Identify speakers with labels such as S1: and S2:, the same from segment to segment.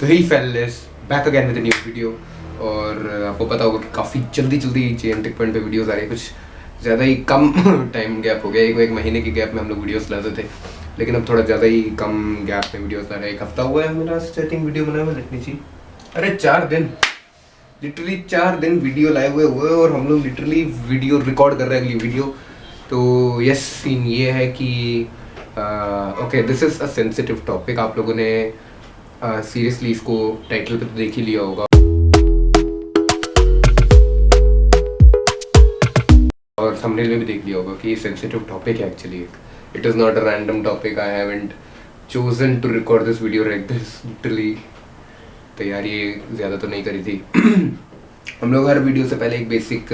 S1: तो ही फेललेस back again with a new video. और आपको पता होगा कि काफ़ी जल्दी चेन टिक पॉइंट पे वीडियोस आ रही है, कुछ ज़्यादा ही कम टाइम गैप हो गया, एक महीने के गैप में हम लोग वीडियोस लाते थे, लेकिन अब थोड़ा ज़्यादा ही कम गैप में वीडियोस ला रहे हैं। एक हफ्ता हुआ है मेरा स्टार्टिंग वीडियो बनाए हुए, लिटनी चाहिए अरे 4 दिन, लिटरली 4 दिन वीडियो लाए हुए और हम लोग लिटरली वीडियो रिकॉर्ड कर रहे हैं अगली वीडियो। तो यस, सीन ये है कि okay this is a sensitive topic. आप लोगों ने सीरियसली इसको टाइटल पे तो देख ही लिया होगा और थंबनेल में भी देख लिया होगा कि सेंसिटिव टॉपिक है actually. It is not a random topic. I haven't chosen to record this video like this. Literally तैयारी ज़्यादा तो नहीं करी थी। हम लोग हर वीडियो से पहले एक बेसिक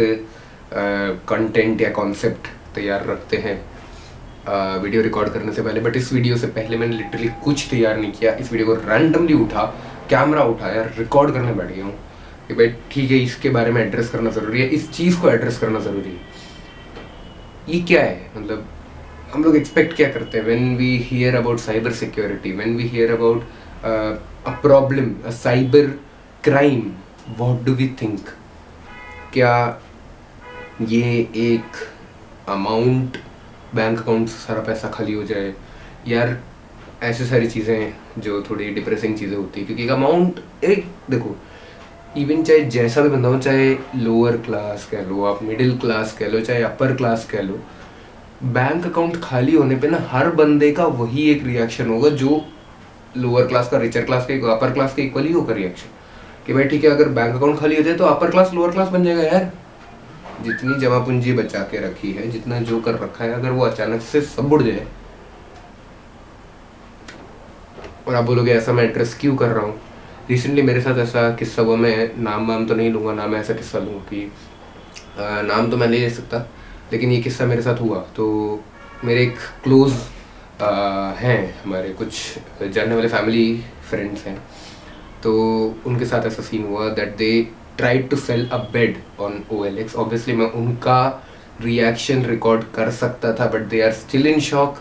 S1: कंटेंट या कॉन्सेप्ट तैयार रखते हैं वीडियो रिकॉर्ड करने से पहले, बट इस वीडियो से पहले मैंने लिटरली कुछ तैयार नहीं किया। इस वीडियो को रैंडमली उठा, कैमरा उठाया, रिकॉर्ड करने बैठ गया हूँ कि भाई ठीक है, इसके बारे में एड्रेस करना ज़रूरी है, इस चीज़ को एड्रेस करना ज़रूरी है। ये क्या है, मतलब हम लोग एक्सपेक्ट क्या करते हैं when we hear about cyber security, when we hear about a problem, a cyber crime, what do we think? क्या ये एक अमाउंट, बैंक अकाउंट से सारा पैसा खाली हो जाए, यार ऐसे सारी चीज़ें जो थोड़ी डिप्रेसिंग चीज़ें होती है। क्योंकि एक अमाउंट, एक देखो, इवन चाहे जैसा भी बंदा हो, चाहे लोअर क्लास कह लो, आप मिडिल क्लास कह लो, चाहे अपर क्लास कह लो, बैंक अकाउंट खाली होने पे ना हर बंदे का वही एक रिएक्शन होगा जो लोअर क्लास का रिचर क्लास के अपर क्लास के इक्वली होगा रिएक्शन, कि भाई ठीक है अगर बैंक अकाउंट खाली हो जाए तो अपर क्लास लोअर क्लास बन जाएगा। यार जितनी जमा पूंजी बचा के रखी है, जितना जो कर रखा है, अगर वो अचानक से सब उड़ जाए, और आप बोलोगे ऐसा मैं एड्रेस क्यों कर रहा हूँ। रिसेंटली मेरे साथ ऐसा किस्सा हुआ, मैं नाम वाम तो नहीं लूँगा ना, मैं ऐसा किस्सा लूँगा कि नाम तो मैं नहीं ले सकता, लेकिन ये किस्सा मेरे साथ हुआ। तो मेरे एक क्लोज हैं, हमारे कुछ जानने वाले फैमिली फ्रेंड्स हैं, तो उनके साथ ऐसा सीन हुआ that they tried to sell a bed on OLX। Obviously मैं उनका रिएक्शन रिकॉर्ड कर सकता था, but they are still in shock.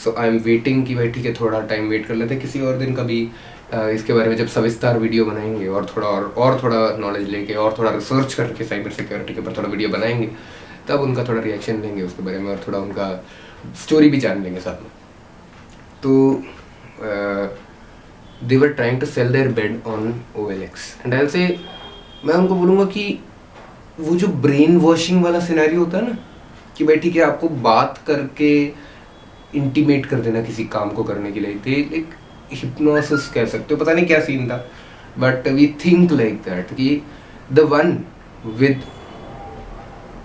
S1: So I am waiting कि भाई ठीक है थोड़ा टाइम वेट कर लेते हैं, किसी और दिन कभी इसके बारे में जब सविस्तार वीडियो बनाएंगे और थोड़ा नॉलेज लेके और थोड़ा रिसर्च करके साइबर सिक्योरिटी के ऊपर थोड़ा वीडियो बनाएंगे, तब उनका थोड़ा रिएक्शन लेंगे उसके बारे में और थोड़ा उनका स्टोरी भी जान लेंगे साथ में। तो they were trying to sell their bed on OLX and I say, मैं उनको बोलूँगा कि वो जो ब्रेन वॉशिंग वाला सिनेरियो होता है ना, कि भाई ठीक है आपको बात करके इंटीमेट कर देना किसी काम को करने के लिए, दे एक हिप्नोसिस कह सकते हो, पता नहीं क्या सीन था, but we think like that कि द वन विद,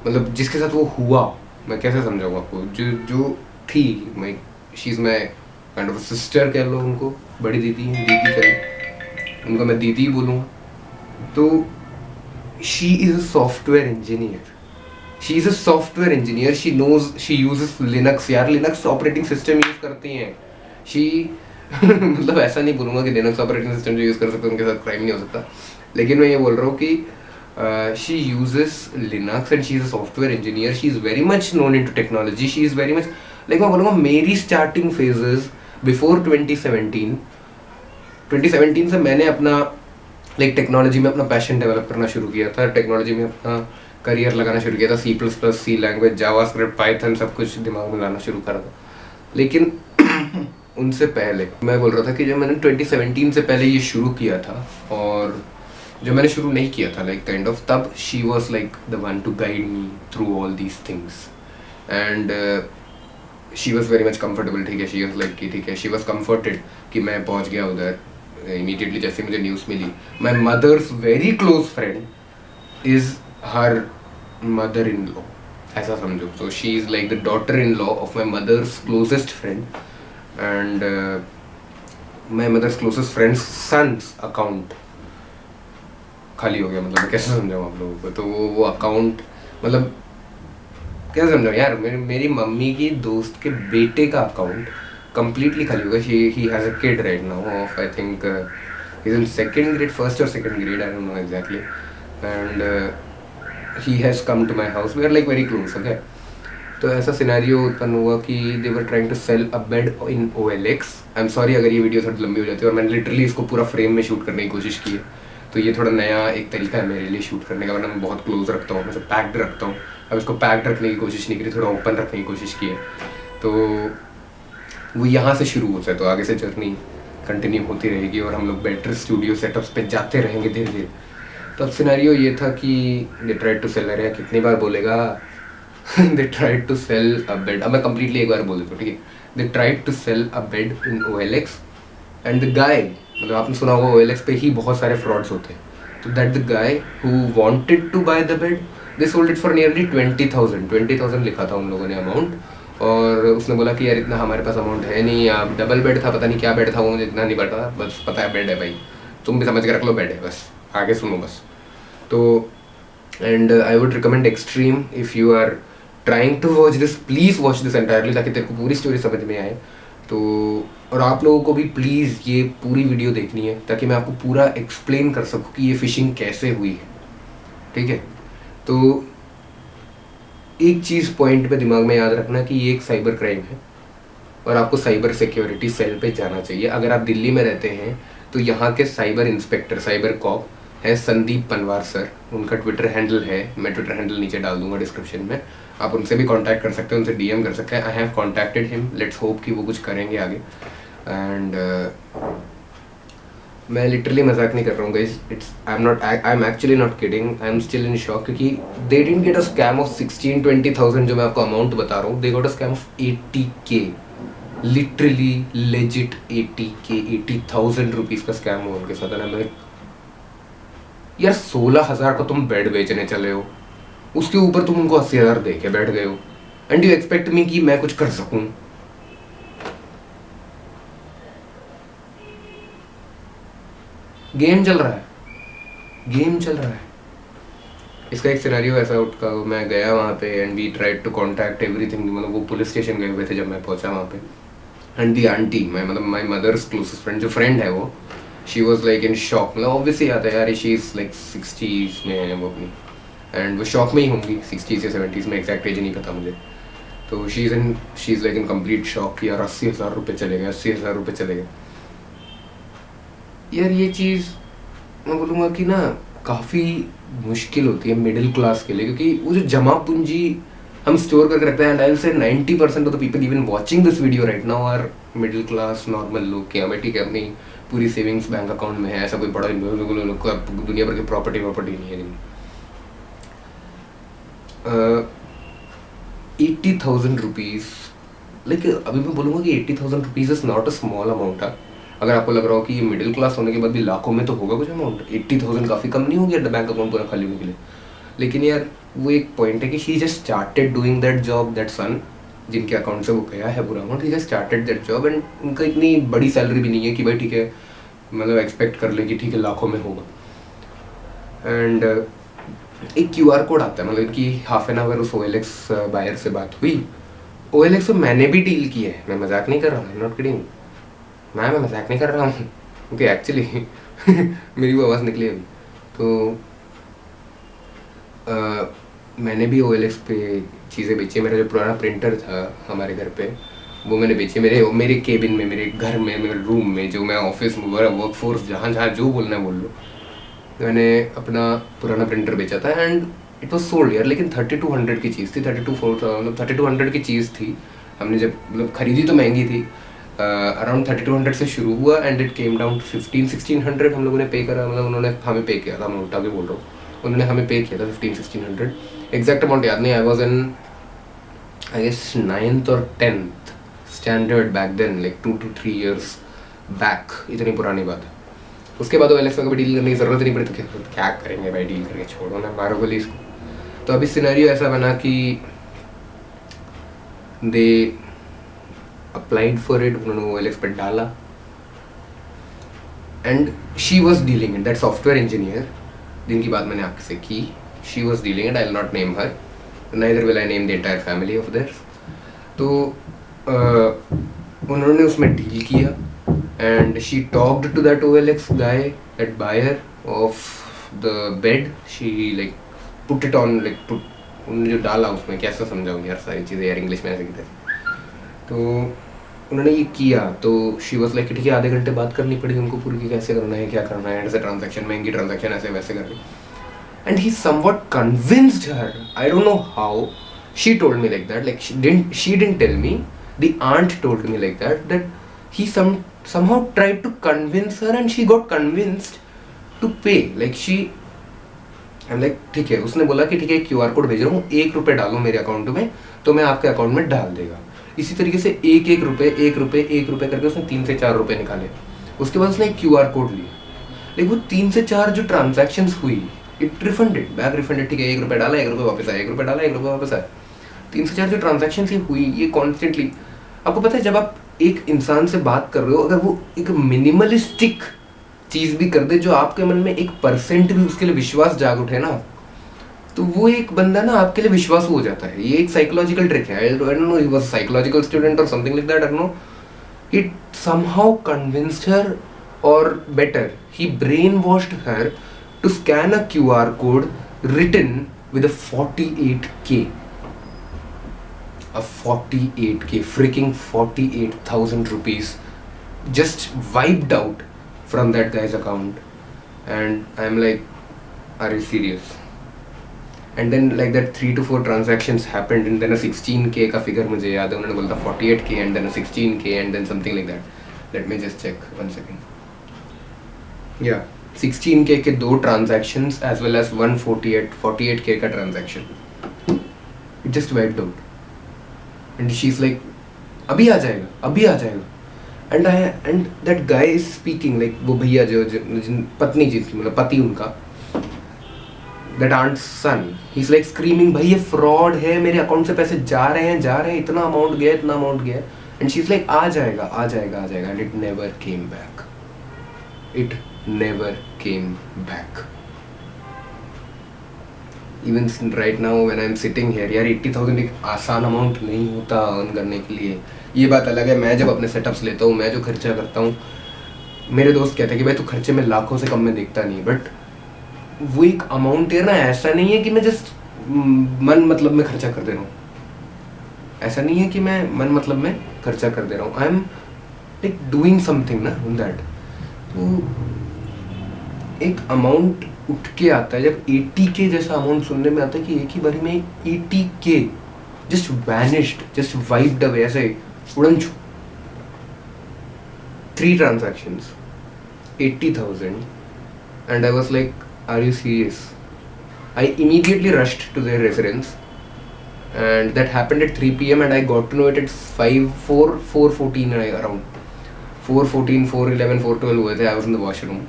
S1: मतलब जिसके साथ वो हुआ, मैं कैसे समझाऊँ आपको, जो थी, मैं she is my kind of sister कह लो उनको, बड़ी दीदी कह, उनको मैं दीदी बोलूँगा। तो she is a software engineer, she is a software engineer, she knows, she uses Linux. यार लिनक्स ऑपरेटिंग सिस्टम यूज़ करती हैं शी। मतलब ऐसा नहीं बोलूँगा कि लिनक्स ऑपरेटिंग सिस्टम जो यूज़ कर सकते हैं उनके साथ क्राइम नहीं हो सकता, लेकिन मैं ये बोल रहा हूँ कि she uses Linux and she is a software engineer, she is very much known into technology, she is very much like, मैं बोलूँगा मेरी स्टार्टिंग फेजेस बिफोर 2017 से मैंने अपना लाइक टेक्नोलॉजी में अपना पैशन डेवलप करना शुरू किया था, टेक्नोलॉजी में अपना करियर लगाना शुरू किया था, C++, C language, JavaScript, Python, सब कुछ दिमाग में लाना शुरू करा था। लेकिन उनसे पहले मैं बोल रहा था कि जब मैंने 2017 से पहले ये शुरू किया था, और जो मैंने शुरू नहीं किया था लाइक काइंड ऑफ, तब she was like the one two guide me through all these things and she was very much comfortable. ठीक है, शी वॉज लाइक कि ठीक है, शी वॉज कम्फर्टेड कि मैं पहुँच गया उधर इमीडिएटली जैसे मुझे न्यूज़ मिली। My mother's very close friend is her mother in law, ऐसा समझो। So she is like the daughter in law of my mother's closest friend and my mother's closest friend's sons account खाली हो गया। मतलब मैं कैसे समझाऊँ आप लोगों को, तो वो अकाउंट, मतलब कैसे समझाऊँ यार, मेरी मम्मी की दोस्त के बेटे का अकाउंट completely खाली होगा। he has a kid right now of I think he's in second grade, first or second grade, I don't know exactly, and he has come to my house, we are like very close, okay, तो ऐसा scenario उत्पन्न हुआ कि they were trying to sell a bed in OLX। I am sorry अगर ये video थोड़ी लंबी हो जाती है, और मैंने लिटरली इसको पूरा फ्रेम में शूट करने की कोशिश की है, तो ये थोड़ा नया एक तरीका है मेरे लिए शूट करने का, वरना मैं बहुत क्लोज रखता हूँ, मैं पैक्ड रखता हूँ। अब इसको पैक्ड रखने की कोशिश नहीं करी, थोड़ा ओपन रखने की कोशिश की है, तो वो यहाँ से शुरू होता है। तो आगे से जर्नी कंटिन्यू होती रहेगी और हम लोग बेटर स्टूडियो सेटअप्स पे जाते रहेंगे धीरे धीरे। तो अब सिनेरियो ये था कि दे ट्राइड टू सेल, अरे कितनी बार बोलेगा they tried to sell a bed, अब मैं कंप्लीटली एक बार बोल देता हूँ, ठीक है। They tried to sell a bed in OLX and the guy, मतलब आपने सुना होगा OLX पे ही बहुत सारे फ्रॉड्स होते हैं, तो that the guy who wanted to buy the bed, they sold it for nearly 20,000 लिखा था उन लोगों ने अमाउंट, और उसने बोला कि यार इतना हमारे पास अमाउंट है नहीं, आप डबल बेड था, पता नहीं क्या बेड था वो, मुझे इतना नहीं पता, बस पता है बेड है भाई, तुम भी समझ के रख लो बेड है, बस आगे सुनो बस। तो and I would recommend extreme, if you are trying to watch this, please watch this entirely, ताकि तेरे को पूरी स्टोरी समझ में आए। तो और आप लोगों को भी प्लीज़ ये पूरी वीडियो देखनी है, ताकि मैं आपको पूरा एक्सप्लेन कर सकूँ कि ये फ़िशिंग कैसे हुई है, ठीक है। तो एक चीज़ पॉइंट पे दिमाग में याद रखना कि ये एक साइबर क्राइम है और आपको साइबर सिक्योरिटी सेल पे जाना चाहिए। अगर आप दिल्ली में रहते हैं तो यहाँ के साइबर इंस्पेक्टर, साइबर कॉप है संदीप पनवार सर, उनका ट्विटर हैंडल है, मैं ट्विटर हैंडल नीचे डाल दूंगा डिस्क्रिप्शन में, आप उनसे भी कांटेक्ट कर सकते हैं, उनसे DM कर सकते हैं। I have contacted him, let's hope कि वो कुछ करेंगे आगे। एंड मैं लिटरली मजाक नहीं कर रहा हूँ guys, I am actually not kidding, I am still in shock, क्योंकि they didn't get a scam of 16-20,000 जो मैं आपको अमाउंट बता रहा हूँ, they got a scam of 80K, literally legit 80K, 80,000 rupees का स्कैम हुआ उनके साथ। मैं यार 16,000 का तुम बेड बेचने चले हो, उसके ऊपर तुम उनको 80,000 दे के बैठ गए हो, एंड यू एक्सपेक्ट मी कि मैं कुछ कर सकूं। गेम चल रहा है, गेम चल रहा है। इसका एक सिनेरियो ऐसा उठा, मैं गया वहाँ पे and we tried to contact everything, मतलब वो पुलिस स्टेशन गए हुए थे जब मैं पहुँचा वहाँ पे, एंड दी आंटी, मैं मतलब माई मदर्स क्लोजेस्ट फ्रेंड, जो फ्रेंड है वो, she was like in shock, मतलब ऑब्वियसली आता है यार, शी इज़ लाइक 60s में है वो अपनी, एंड वो शॉक में ही होंगी, 60s या 70s में, एग्जैक्ट एज नहीं पता मुझे। तो she is like in complete shock कि यार 80,000 रुपये चले गए, 80,000 रुपये चले गए। यार ये चीज़ मैं बोलूँगा कि ना काफ़ी मुश्किल होती है मिडिल क्लास के लिए, क्योंकि वो जो जमा पूंजी हम स्टोर करके रखते हैं, and I will say 90% of the people even watching this video right now are middle class normal लोग, क्या मैं ठीक है अपनी पूरी सेविंग्स बैंक अकाउंट में है, ऐसा कोई बड़ा दुनिया भर की प्रॉपर्टी नहीं है। 80,000 रुपीज़, लाइक अभी मैं बोलूँगा कि 80,000 rupees is not a small amount है। अगर आपको लग रहा हो कि ये मिडिल क्लास होने के बाद भी लाखों में तो होगा कुछ अमाउंट, 80,000 काफ़ी कम नहीं हो गया बैंक अकाउंट पूरा खाली होने के लिए। लेकिन यार वो एक पॉइंट है कि she just started doing that job, that son जिनके अकाउंट से वो गया है पूरा amount, he just started that job, and उनका इतनी बड़ी सैलरी भी नहीं है कि भाई ठीक है मतलब एक्सपेक्ट कर ले कि ठीक है लाखों में होगा। एंड एक QR कोड आता है, मतलब कि हाफ एन आवर उस OLX बायर से बात हुई, OLX से मैंने भी डील की है, मैं मजाक नहीं कर रहा हूँ, नॉट किडिंग, मैं मजाक नहीं कर रहा हूँ, क्योंकि एक्चुअली मेरी वो आवाज़ निकली अभी। तो मैंने भी OLX पे चीज़ें बेची, मेरा जो पुराना प्रिंटर था हमारे घर पे वो मैंने बेची, मेरे केबिन में, मेरे घर में, मेरे रूम में, जो मैं ऑफिस में वर्क फोर्स जहाँ जहाँ जो बोलना है बोल लो, मैंने अपना पुराना प्रिंटर बेचा था, एंड इट वॉज सोल्ड यार। लेकिन 3200 की चीज़ थी, 3200 की चीज़ थी, हमने जब मतलब खरीदी तो महंगी थी, अराउंड 3200 से शुरू हुआ, एंड इट केम डाउन 1500-1600 हम लोगों ने पे करा, मतलब उन्होंने हमें पे किया था, मैं उल्टा भी बोल रहा हूँ, उन्होंने हमें पे किया था 1500-1600, एग्जैक्ट अमाउंट याद नहीं। I was in I guess 9th और 10th standard back then, like 2 to 3 years back, इतनी पुरानी बात है। उसके बाद OLX में कभी डील करने की ज़रूरत नहीं पड़ी, तो क्या करेंगे भाई, डील करके छोड़ो ना, मारो गोली इसको। तो अभी सिनेरियो ऐसा बना कि दे अप्लाइड फॉर इट, उन्होंने OLX पर डाला, and she was dealing it, that software engineer जिनकी बात मैंने आपसे की, she was dealing it, I will not name her, neither will I name the entire family of their. तो उन्होंने उसमें डील किया, and she talked to that OLX guy, that buyer of the bed, she like put it on, like उन्होंने जो डाला उसमें कैसे समझाऊँ यार सारी चीज़ें यार इंग्लिश में ऐसे की तो उन्होंने ये किया तो शी वॉज लाइक ठीक है आधे घंटे बात करनी पड़ी उनको पूरी की कैसे करना है क्या करना है, ऐसे ट्रांजैक्शन महंगी ट्रांजैक्शन ऐसे वैसे करनी. And he somewhat convinced her. I don't know how. She told me like that. Like she didn't tell me. The aunt told me like that. That he somehow tried to convince her, and she got convinced to pay. Like I'm like ठीक है. उसने बोला कि ठीक है QR code भेज रहा हूँ, ₹1 डालो मेरे अकाउंट में तो मैं आपके अकाउंट में डाल देगा. इसी तरीके से एक रुपए करके उसने 3 से 4 रुपए निकाले. उसके बाद उसने एक QR कोड लिया. लेकिन वो 3 से 4 जो ट्रांजैक्शंस हुई इट रिफंडेड बैक रिफंडेड. ठीक है ₹1 डाला ₹1 वापस आया, ₹1 डाला ₹1 वापस आया. 3 से 4 जो ट्रांजैक्शन ही हुई ये कॉन्स्टेंटली. आपको पता है जब आप एक इंसान से बात कर रहे हो अगर वो एक मिनिमलिस्टिक चीज़ भी कर दे जो आपके मन में 1% भी उसके लिए विश्वास जाग उठे ना तो वो एक बंदा ना आपके लिए विश्वास हो जाता है. ये एक साइकोलॉजिकल ट्रिक है. I don't know he was psychological student और something like that. I don't know. It somehow convinced her और better he brain washed her to scan a QR code written with a 48K. A 48K, freaking 48,000 rupees just wiped out from that guy's account. And I'm like, are you serious? And then like that 3 to 4 transactions happened and then a 16K का figure मुझे याद है उन्होंने बोला था 48K and then a 16K and then something like that. Let me just check 1 second. Yeah. 16K के 2 transactions as well as 48K का transaction. It just wiped out. And she's like, अभी आ जाएगा. And that guy is speaking like वो भैया जो पत्नी जी थी मतलब पति उनका, that aunt's son, he's like screaming भाई ये fraud है मेरे अकाउंट से पैसे जा रहे हैं इतना अमाउंट गया. And she's like आ जाएगा. And it never came back. It never came back. Even right now when I'm sitting here यार 80,000 एक आसान अमाउंट नहीं होता अर्न करने के लिए. ये बात अलग है. मैं जब अपने सेटअप्स लेता हूँ मैं जो खर्चा करता हूँ मेरे दोस्त कहते हैं कि भाई तू खर्चे में लाखों से कम में देखता नहीं. बट वो एक अमाउंट है ना ऐसा नहीं है कि मैं जस्ट मन मतलब में खर्चा कर दे रहा हूँ. ऐसा नहीं है कि मैं मन मतलब में खर्चा कर दे रहा हूँ. I am like doing something ना इन दैट. तो एक अमाउंट उठ के आता है जब 80K जैसा अमाउंट सुनने में आता है कि एक ही बारी में 80K just vanished, just wiped away, ऐसे उड़न छू. 3 transactions, 80,000, and I was like, are you serious? I immediately rushed to their residence and that happened at 3 PM and I got to know it at 4:14 around 4:14, 4:11, 4:12 हुए थे. I was in the washroom.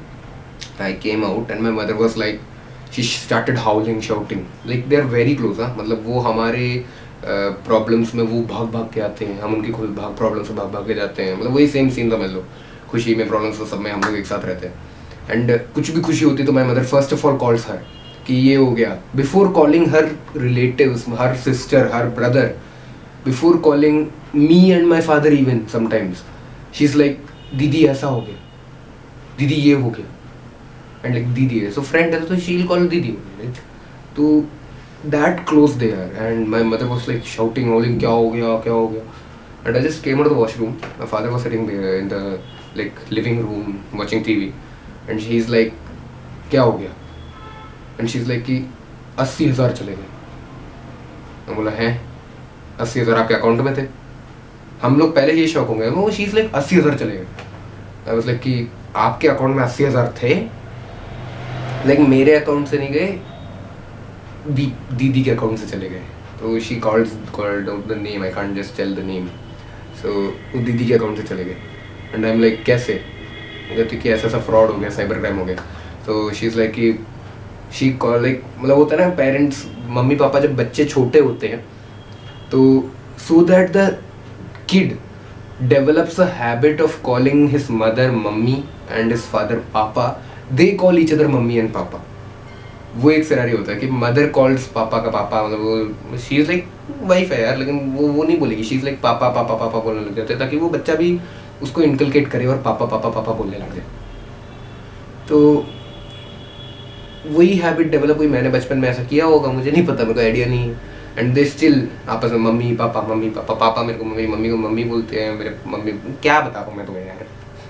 S1: I came out and my mother was like, she started howling, shouting. Like they are very close. मतलब वो हमारे problems में वो भाग के आते हैं, हम उनकी खुद प्रॉब्लम से भाग के जाते हैं. मतलब वही सेम सीन समझ लो. खुशी में प्रॉब्लम्स तो सब में हम लोग एक साथ रहते हैं. एंड कुछ भी खुशी होती तो my mother first of all calls her कि ये हो गया. Before calling her relatives, her sister, her brother, before calling me and my father even sometimes, she is like दीदी ऐसा हो गया, दीदी ये हो गया. एंड लाइक दीदी है सो फ्रेंड है तो शी विल कॉल दीदी. तो that close they are and my mother was like shouting hauling क्या हो गया. And I just came out of the washroom. My father was sitting there in the like living room watching TV and she is like क्या हो गया. And she is like कि 80,000 चले गए. मैं बोला हैं 80,000 आपके अकाउंट में थे. हम लोग पहले ये शौक होंगे. वो शी इज़ लाइक 80,000 चले गए. आई वाज लाइक कि आपके अकाउंट में 80,000 थे. लाइक मेरे अकाउंट से नहीं गए, दीदी के अकाउंट से चले गए. तो she called out the name. I can't just tell the name. So वो दीदी के अकाउंट से चले गए. एंड आई एम लाइक कैसे. कहती कि ऐसा फ्रॉड हो गया, साइबर क्राइम हो गया. तो शी इज़ लाइक कि शी कॉल लाइक मतलब होता है ना पेरेंट्स, मम्मी पापा जब बच्चे छोटे होते हैं तो so that the kid develops a habit of calling his mother mummy and his father papa. They call each other mummy and papa. वो एक सिनेरियो होता है कि मदर कॉल्स पापा का पापा, मतलब वो शी इज़ लाइक वाइफ है यार लेकिन वो नहीं बोलेगी. शी इज़ लाइक पापा पापा पापा बोलने लग जाते हैं ताकि वो बच्चा भी उसको इनकलकेट करे और पापा पापा पापा बोलने लग जाए. तो वही हैबिट डेवलप हुई, मैंने बचपन में ऐसा किया होगा, मुझे नहीं पता, मेरे को आइडिया नहीं है। एंड दे स्टिल आपस में मम्मी पापा पापा मेरे को मेरी मम्मी को मम्मी बोलते हैं, मेरे मम्मी क्या बता रहा हूँ मैं तुम्हें यार,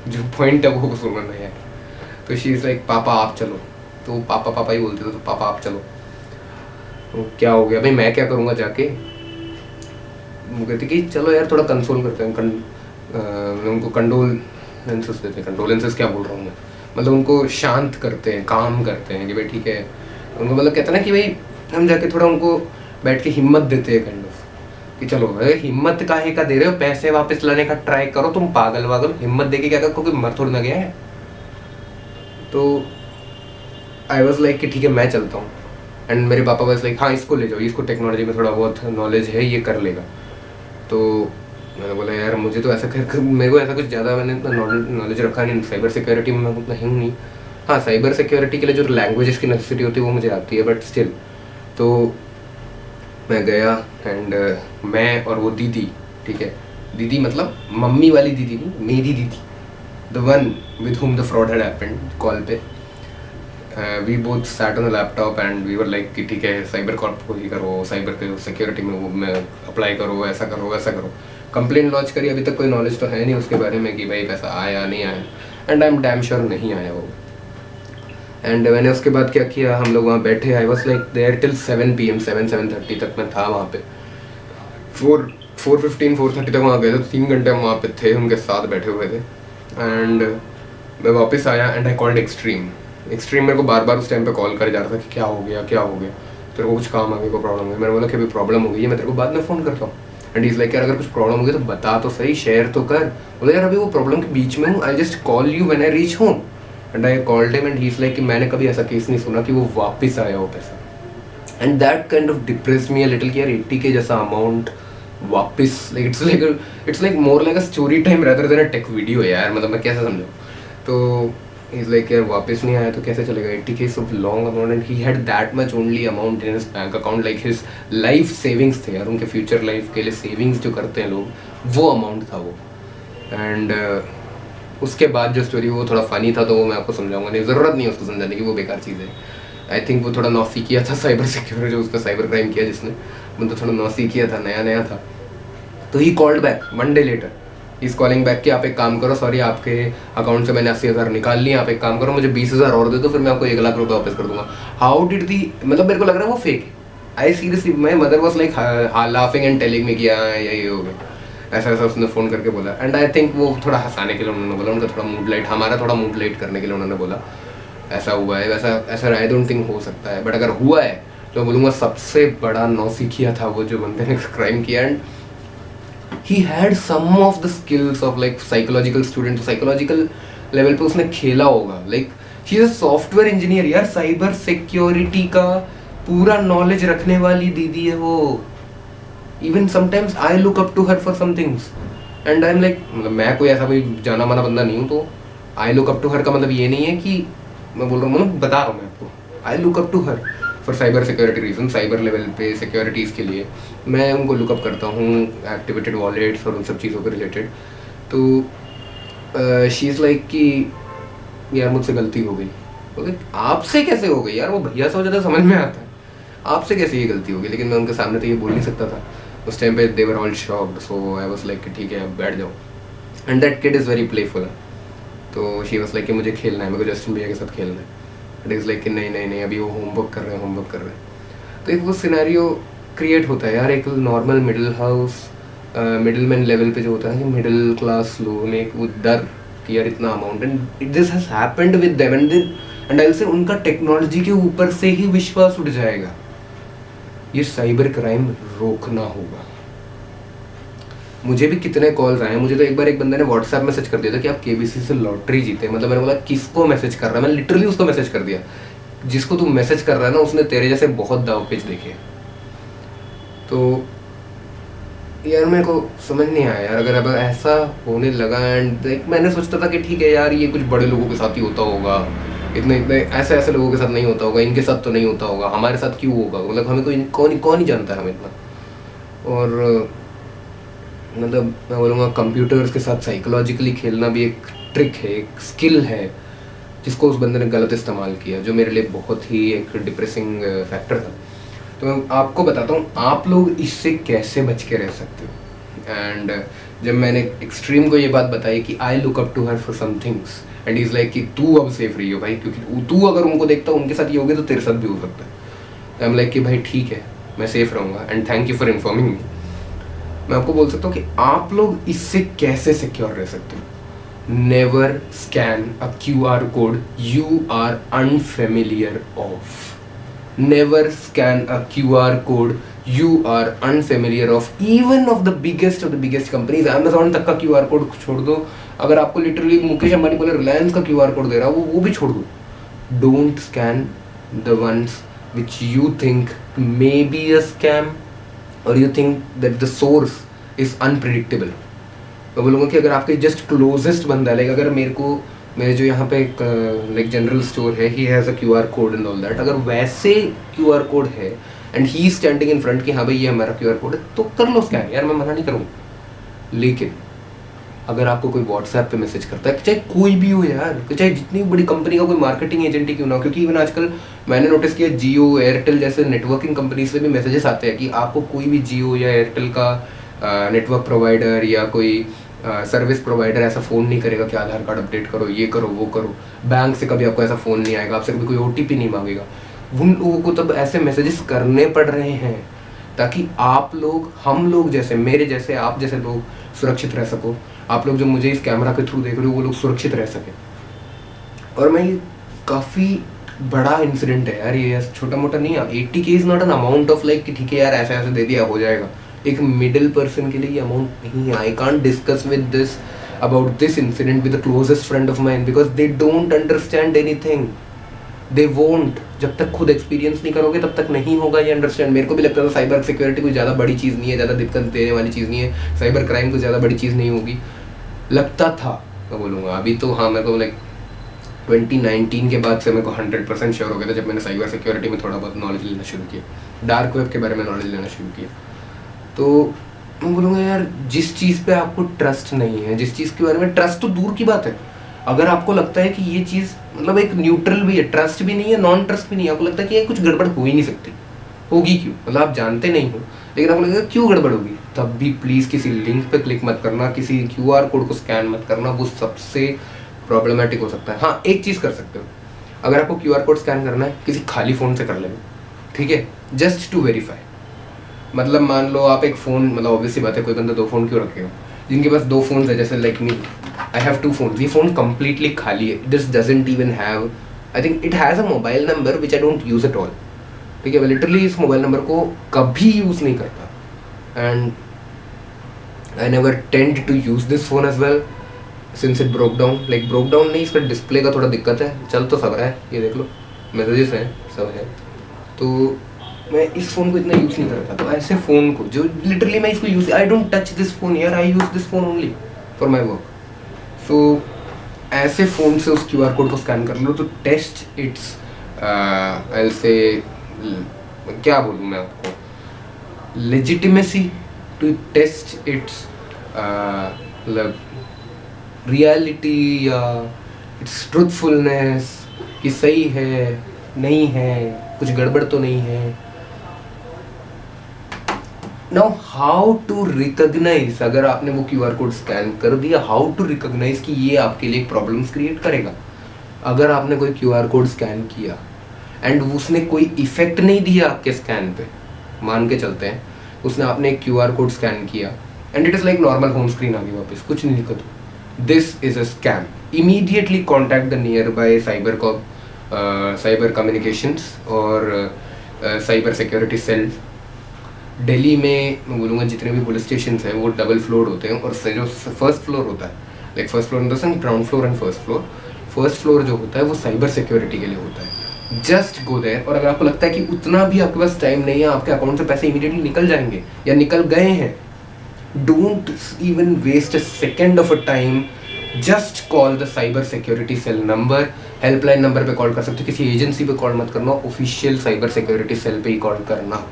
S1: जो पॉइंट है वो सुनना है यार। तो शी इज़ लाइक पापा आप चलो, तो पापा पापा ही बोलते थे, तो पापा आप चलो। तो क्या हो गया भाई, मैं क्या करूँगा जाके, वो कहते कि चलो यार थोड़ा कंसोल करते हैं, उनको कंडोलेंसेस देते हैं। कंडोलेंसेस क्या बोल रहा हूँ मैं, मतलब उनको शांत करते हैं, काम करते हैं कि भाई ठीक है, उनको मतलब कहते हैं ना कि भाई हम जाके थोड़ा उनको बैठ के हिम्मत देते हैं काइंड ऑफ, कि चलो अरे हिम्मत काहे का दे रहे हो, पैसे वापस लाने का ट्राई करो, तुम पागल वागल, हिम्मत दे के क्या करो, क्योंकि मर थोड़ी ना गया है। तो आई वॉज लाइक कि ठीक है मैं चलता हूँ। एंड मेरे पापा वॉज लाइक हाँ इसको ले जाओ, इसको टेक्नोलॉजी में थोड़ा बहुत नॉलेज है, ये कर लेगा। तो मैंने बोला यार मुझे तो ऐसा कर, मेरे को ऐसा कुछ ज़्यादा मैंने इतना नॉलेज रखा नहीं, साइबर सिक्योरिटी में मैं उतना ही नहीं। हाँ साइबर सिक्योरिटी के लिए जो लैंग्वेजेस की नेसेसिटी होती है वो मुझे आती है, बट स्टिल। तो मैं गया एंड मैं और वो दीदी, ठीक है दीदी मतलब मम्मी वाली दीदी नहीं, मेरी दीदी, the one with whom the fraud had happened call पे, we both sat on the laptop and we were like कि ठीक है साइबर कॉर्प को ही करो, साइबर के सिक्योरिटी में वो में अप्लाई करो, ऐसा करो वैसा करो। कंप्लेंट लॉन्च करी, अभी तक कोई नॉलेज तो है नहीं उसके बारे में कि भाई पैसा आया नहीं आया, and I am damn sure नहीं आया वो। एंड मैंने उसके बाद क्या किया, हम लोग वहाँ बैठे, I was like there till 7 PM 7-7:30 तक मैं था वहाँ पे। 4:15 4:30 तक वहाँ गए थे, 3 घंटे हम वहाँ पे थे, उनके साथ बैठे हुए थे। एंड मैं वापस आया एंड आई कॉल्ड एक्सट्रीम मेरे को बार बार उस टाइम पे कॉल कर जा रहा था कि क्या हो गया तेरे को कुछ काम आ गया, कोई प्रॉब्लम है। मैंने बोला कि अभी प्रॉब्लम हो गई है, मैं तेरे को बाद में फ़ोन करता हूँ। एंड इज़ लाइक यार अगर कुछ प्रॉब्लम हो गई तो बता तो सही, शेयर तो कर। बोला यार अभी वो प्रॉब्लम के बीच में हूँ, I just call you when I reach home. And I called him and he is like कि मैंने कभी ऐसा केस नहीं सुना कि वो वापस आया हो पैसा। And that kind of depress me a little कि यार 80K जैसा अमाउंट वापस, like it's like more like a story time rather than a take video यार, मतलब मैं कैसे समझाऊँ। तो इज़ लाइक यार वापस नहीं आया तो कैसे चलेगा, 80K is of long amount and he had that much only amount in his bank account, like his life savings थे यार, उनके फ्यूचर लाइफ के लिए सेविंग्स जो करते हैं लोग, वो अमाउंट था वो। एंड उसके बाद जो स्टोरी वो थोड़ा फनी था, तो वो मैं आपको समझाऊंगा नहीं, ज़रूरत नहीं है उसको समझाने की, वो बेकार चीज़ है। आई थिंक वो थोड़ा नौसी किया था साइबर सिक्योरिटी, जो उसका साइबर क्राइम किया जिसने, मतलब थोड़ा नौसी किया था, नया था। तो he called back 1 day later, इस कॉलिंग बैक कि आप एक काम करो, सॉरी आपके अकाउंट से मैंने 80,000 निकाल लिए, आप एक काम करो मुझे 20,000 और दे दो, फिर मैं आपको 1 लाख रुपये वापस कर दूंगा। हाउ डिड दी, मतलब मेरे को लग रहा है वो फेक है। I seriously, my mother was like laughing and telling में किया यही हो गया, ऐसा उसने फ़ोन करके बोला। एंड आई थिंक वो थोड़ा हंसाने के लिए उन्होंने बोला, उनका थोड़ा मूड लाइट, हमारा थोड़ा मूड लाइट करने के लिए उन्होंने बोला ऐसा हुआ है, ऐसा आई डोंट थिंक हो सकता है, बट अगर हुआ है तो बोलूँगा सबसे बड़ा नौसिखिया था वो जो बंदे ने क्राइम किया। And he had some of the skills of like psychological student, psychological level पे उसने खेला होगा, like he is a software engineer यार, साइबर सिक्योरिटी का पूरा नॉलेज रखने वाली दीदी है वो। even sometimes I look up to her for some things and I'm like, मतलब मैं कोई ऐसा कोई जाना माना बंदा नहीं हूँ, तो I look up to her का मतलब ये नहीं है कि मैं बोल रहा हूँ, मतलब बता रहा हूँ मैं आपको, I look up to her for cyber security reason, cyber level पे सिक्योरिटीज़ के लिए मैं उनको लुकअप करता हूँ, एक्टिवेटेड वॉलेट्स और उन सब चीज़ों के रिलेटेड। तो शी इज़ लाइक कि यार मुझसे गलती हो गई। बोले आपसे कैसे हो गई यार, वो भैया से हो जाता समझ में आता है, आपसे कैसे ये गलती हो गई। लेकिन मैं उनके सामने तो ये बोल नहीं सकता था उस टाइम पे, they were all shocked, so I was like ठीक है अब बैठ जाओ। And that kid is very playful, तो शी वाज लाइक कि मुझे खेलना है, मेरे को जस्टिन भैया के साथ खेलना है। इट इज़ लाइक कि नहीं अभी वो होमवर्क कर रहे हैं। तो एक वो सिनेरियो क्रिएट होता है यार, एक नॉर्मल मिडिल मैन लेवल पे जो होता है, मिडिल क्लास लोगों में एक वो डर कि यार इतना amount, and this has happened with them, and I से उनका टेक्नोलॉजी के ऊपर से ही विश्वास उठ जाएगा। ये साइबर क्राइम रोकना होगा। मुझे भी कितने कॉल्स आए हैं, मुझे तो एक बार एक बंदे ने व्हाट्सएप मैसेज कर दिया था कि आप KBC से लॉटरी जीते। मतलब मैंने बोला किसको मैसेज कर रहा है, मैंने लिटरली उसको मैसेज कर दिया, जिसको तू मैसेज कर रहा है ना उसने तेरे जैसे बहुत दाव पेच देखे। तो यार मेरे को समझ नहीं आया यार, अगर अब ऐसा होने लगा, एंड मैंने सोचता था कि ठीक है यार ये कुछ बड़े लोगों के साथ ही होता होगा, इतने ऐसे लोगों के साथ नहीं होता होगा, इनके साथ तो नहीं होता होगा, हमारे साथ क्यों होगा, मतलब हमें कोई कौन ही जानता है हमें इतना। और मतलब मैं बोलूँगा कंप्यूटर्स के साथ साइकोलॉजिकली खेलना भी एक ट्रिक है, एक स्किल है जिसको उस बंदे ने गलत इस्तेमाल किया, जो मेरे लिए बहुत ही एक डिप्रेसिंग फैक्टर था। तो मैं आपको बताता हूँ आप लोग इससे कैसे बच के रह सकते हो। एंड जब मैंने एक्सट्रीम को ये बात बताई कि I look up to her for some things and is like कि तू अब सेफ रही हो भाई, क्योंकि तू अगर उनको देखता उनके साथ ये हो गया तो तेरे साथ भी हो सकता है। आई एम लाइक कि भाई ठीक है, मैं सेफ रहूँगा and thank you for informing मी। मैं आपको बोल सकता हूँ कि आप लोग इससे कैसे सिक्योर रह सकते हो। Never scan a QR code you are unfamiliar of. Never scan a QR code you are unfamiliar of, even of the biggest companies। Amazon तक का QR कोड छोड़ दो, अगर आपको लिटरली मुकेश अंबानी बोले रिलायंस का QR कोड दे रहा है वो भी छोड़ दो। Don't scan the ones which you think may be a scam or you think that the source is unpredictable। मैं बोलूँगा कि अगर आपके जस्ट क्लोजेस्ट बंदा है, लाइक अगर मेरे जो यहाँ पे एक लाइक जनरल स्टोर है, he has a QR code and all that, अगर वैसे QR कोड है and he standing in front कि हाँ भाई ये हमारा QR कोड है, तो कर लो स्कैन यार, मैं मना नहीं करूँगा। लेकिन अगर आपको कोई व्हाट्सएप पे मैसेज करता है, चाहे कोई भी हो यार, चाहे जितनी बड़ी कंपनी का कोई मार्केटिंग एजेंट ही क्यों ना हो, क्योंकि इवन आजकल मैंने नोटिस किया जियो एयरटेल जैसे नेटवर्किंग कंपनी से भी मैसेजेस आते हैं कि आपको कोई भी जियो या एयरटेल का नेटवर्क प्रोवाइडर या कोई सर्विस प्रोवाइडर ऐसा फ़ोन नहीं करेगा कि आधार कार्ड अपडेट करो, ये करो, वो करो। बैंक से कभी आपको ऐसा फ़ोन नहीं आएगा, आपसे कभी कोई OTP नहीं मांगेगा। उन लोगों को तब ऐसे मैसेजेस करने पड़ रहे हैं ताकि आप लोग, हम लोग जैसे, मेरे जैसे, आप जैसे लोग सुरक्षित रह सको। आप लोग जो मुझे इस कैमरा के थ्रू देख रहे हो वो लोग सुरक्षित रह सकें। और मैं ये काफ़ी बड़ा इंसिडेंट है यार, ये छोटा मोटा नहीं है। 80K is not an amount of like कि ठीक है यार ऐसे ऐसे दे दिया हो जाएगा। एक मिडिल पर्सन के लिए ये अमाउंट नहीं है। I can't discuss with this about this incident with the closest friend of mine because they don't understand anything. They won't, जब तक खुद एक्सपीरियंस नहीं करोगे तब तक नहीं होगा ये अंडरस्टैंड। मेरे को भी लगता था साइबर सिक्योरिटी कोई ज़्यादा बड़ी चीज़ नहीं है, ज़्यादा दिक्कत देने वाली चीज़ नहीं है, साइबर क्राइम कोई ज़्यादा बड़ी चीज़ नहीं होगी, लगता था। मैं बोलूँगा अभी तो हाँ, मेरे को लाइक 2019 के बाद से मेरे को 100% श्योर हो गया था जब मैंने साइबर सिक्योरिटी में थोड़ा बहुत नॉलेज लेना शुरू किया, डार्क वेब के बारे में नॉलेज लेना शुरू किया। तो मैं बोलूँगा यार, जिस चीज़ पे आपको ट्रस्ट नहीं है, जिस चीज़ के बारे में ट्रस्ट तो दूर की बात है, अगर आपको लगता है कि ये चीज़ मतलब एक न्यूट्रल भी है, ट्रस्ट भी नहीं है, नॉन ट्रस्ट भी नहीं है, आपको लगता है कि ये कुछ गड़बड़ हो ही नहीं सकती, होगी क्यों, मतलब आप जानते नहीं हो लेकिन आपको लगेगा क्यों गड़बड़ होगी, तब भी प्लीज़ किसी लिंक पे क्लिक मत करना, किसी QR कोड को स्कैन मत करना, वो सबसे प्रॉब्लमेटिक हो सकता है। हाँ, एक चीज़ कर सकते हो, अगर आपको QR कोड स्कैन करना है किसी खाली फ़ोन से कर लेना, ठीक है, जस्ट टू वेरीफाई। मतलब मान लो आप एक फ़ोन, मतलब ऑब्वियसली बात है कोई बंदा 2 फ़ोन क्यों रखेगा, जिनके पास 2 फ़ोन है, जैसे like me, I have 2 phones, ये फ़ोन कम्प्लीटली खाली है, this doesn't even have, I think it has a mobile number which I don't use at all, ठीक है, मैं लिटरली इस मोबाइल नंबर को कभी यूज़ नहीं करता and I never tend to use this phone as well since it broke down, like broke down नहीं, इसका डिस्प्ले का थोड़ा दिक्कत है, चल तो सब रहा है, ये देख लो मैसेजेस हैं, सब है, तो मैं इस फ़ोन को इतना यूज़ नहीं करता। तो ऐसे फ़ोन को जो लिटरली मैं इसको use, I don't touch this phone यार, I use this phone only for my work, so ऐसे फ़ोन से उस QR कोड को स्कैन कर लो तो टेस्ट इट्स आई से, क्या बोलूँ मैं आपको, लेजिटिमेसी, टू टेस्ट इट्स मतलब रियलिटी या इट्स ट्रुथफुलनेस, कि सही है नहीं है, कुछ गड़बड़ तो नहीं है। नाउ हाउ टू रिकॉग्नाइज, अगर आपने वो QR कोड स्कैन कर दिया, हाउ टू रिकॉग्नाइज कि ये आपके लिए प्रॉब्लम्स क्रिएट करेगा। अगर आपने कोई QR कोड स्कैन किया एंड उसने कोई इफेक्ट नहीं दिया आपके स्कैन पे, मान के चलते हैं उसने, आपने एक QR कोड स्कैन किया and it is like normal home screen आ गई वापस, कुछ नहीं दिक्कत, this is a scam. Immediately contact the nearby cyber communications और साइबर सिक्योरिटी सेल। दिल्ली में मैं बोलूँगा जितने भी पुलिस स्टेशन हैं वो डबल फ्लोर होते हैं, और जो फर्स्ट फ्लोर होता है, like first floor in the sense ground floor and first floor जो होता है वो साइबर सिक्योरिटी के लिए होता है। जस्ट गो देयर, और अगर आपको लगता है कि उतना भी आपके पास टाइम नहीं है, आपके अकाउंट से पैसे इमीडिएटली निकल जाएंगे या निकल गए हैं, don't even waste a second of a time, just call the cyber security cell number. Helpline number पे कॉल कर सकते हो, किसी एजेंसी पे कॉल मत करना, ऑफिशियल साइबर सिक्योरिटी सेल पे ही कॉल करना,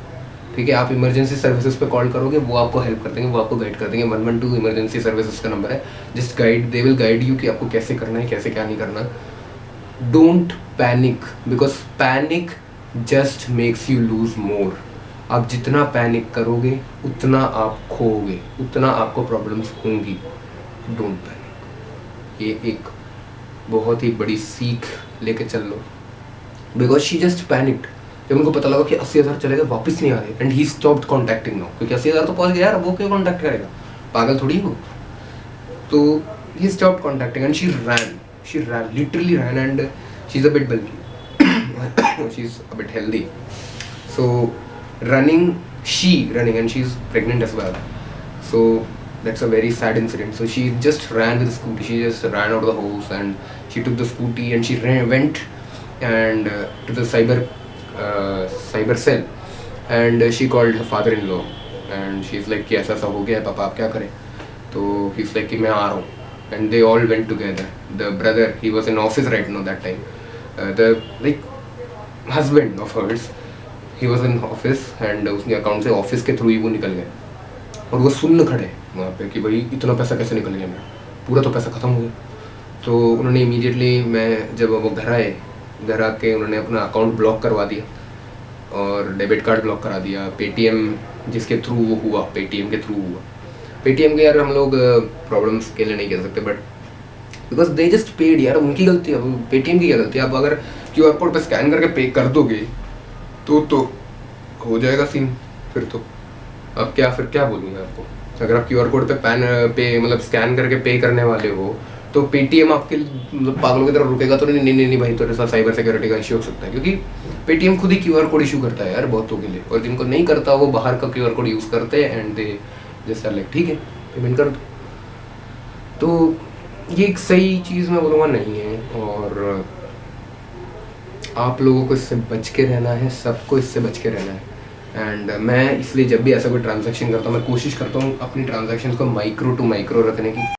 S1: ठीक है। आप इमरजेंसी सर्विसेज पे कॉल करोगे, वो आपको हेल्प कर देंगे, वो आपको गाइड कर देंगे। 112 इमरजेंसी सर्विसेज का नंबर है, just guide, they will guide you कि आपको कैसे करना है, कैसे क्या नहीं करना। Don't panic, because panic just makes you lose मोर। आप जितना पैनिक करोगे उतना आप खोओगे, उतना आपको प्रॉब्लम्स होंगी। डोंट पैनिक, ये एक बहुत ही बड़ी सीख लेके चल लो। बिकॉज शी जस्ट पैनिक्ड जब उनको पता लगा कि 80,000 चले गए, वापस नहीं आ रहे, and he stopped contacting now, क्योंकि 80,000 तो पहुंच गया यार, वो क्यों कॉन्टैक्ट करेगा, पागल थोड़ी हो। तो he stopped contacting and she ran, literally ran, and she's a bit bulky she's a bit healthy, so running and she's pregnant as well, so that's a very sad incident. So she just ran with the scooty, she just ran out of the house and she took the scooty and she went and to the cyber cell, and she called her father-in-law and she's like कि ऐसा ऐसा हो गया है पापा, आप क्या करें। तो he's like कि मैं आ रहा हूँ, and they all went together. The brother, he was in office right now that time, the like husband of hers, he was in office and उसके अकाउंट से ऑफिस के थ्रू ही वो निकल गए, और वो सुनने खड़े वहाँ पे कि भाई इतना पैसा कैसे निकल गया मेरा, पूरा तो पैसा ख़त्म हो गया। तो उन्होंने इमीडिएटली, मैं जब वो घर आए, घर आके उन्होंने अपना अकाउंट ब्लॉक करवा दिया और डेबिट कार्ड ब्लॉक करा दिया। पेटीएम जिसके थ्रू वो हुआ, पेटीएम के थ्रू हुआ। पेटीएम के यार हम लोग प्रॉब्लम्स के लिए नहीं कह सकते, but because they just paid यार, उनकी गलती है, पेटीएम की क्या गलती है। आप अगर क्यूआर कोड पे स्कैन करके पे कर दोगे तो हो जाएगा सीन। फिर तो अब क्या बोलूँ मैं आपको, अगर आप क्यूआर कोड पे मतलब स्कैन करके पे करने वाले हो तो पेटीएम आपके मतलब पागलों की तरह रुकेगा तो नहीं भाई, तो साथ साइबर सिक्योरिटी का इशू हो सकता है, क्योंकि पेटीएम खुद ही क्यूआर कोड इशू करता है यार बहुतों के लिए, और जिनको नहीं करता वो बाहर का क्यूआर कोड यूज़ करते हैं एंड दे जैसा लाइक ठीक है पेमेंट कर दो। तो ये एक सही चीज़ मैं बोलूँगा नहीं है, और आप लोगों को इससे बच के रहना है, सबको इससे बच के रहना है। एंड मैं इसलिए जब भी ऐसा कोई ट्रांजैक्शन करता हूँ, मैं कोशिश करता हूँ अपनी ट्रांजैक्शन को माइक्रो टू माइक्रो रखने की,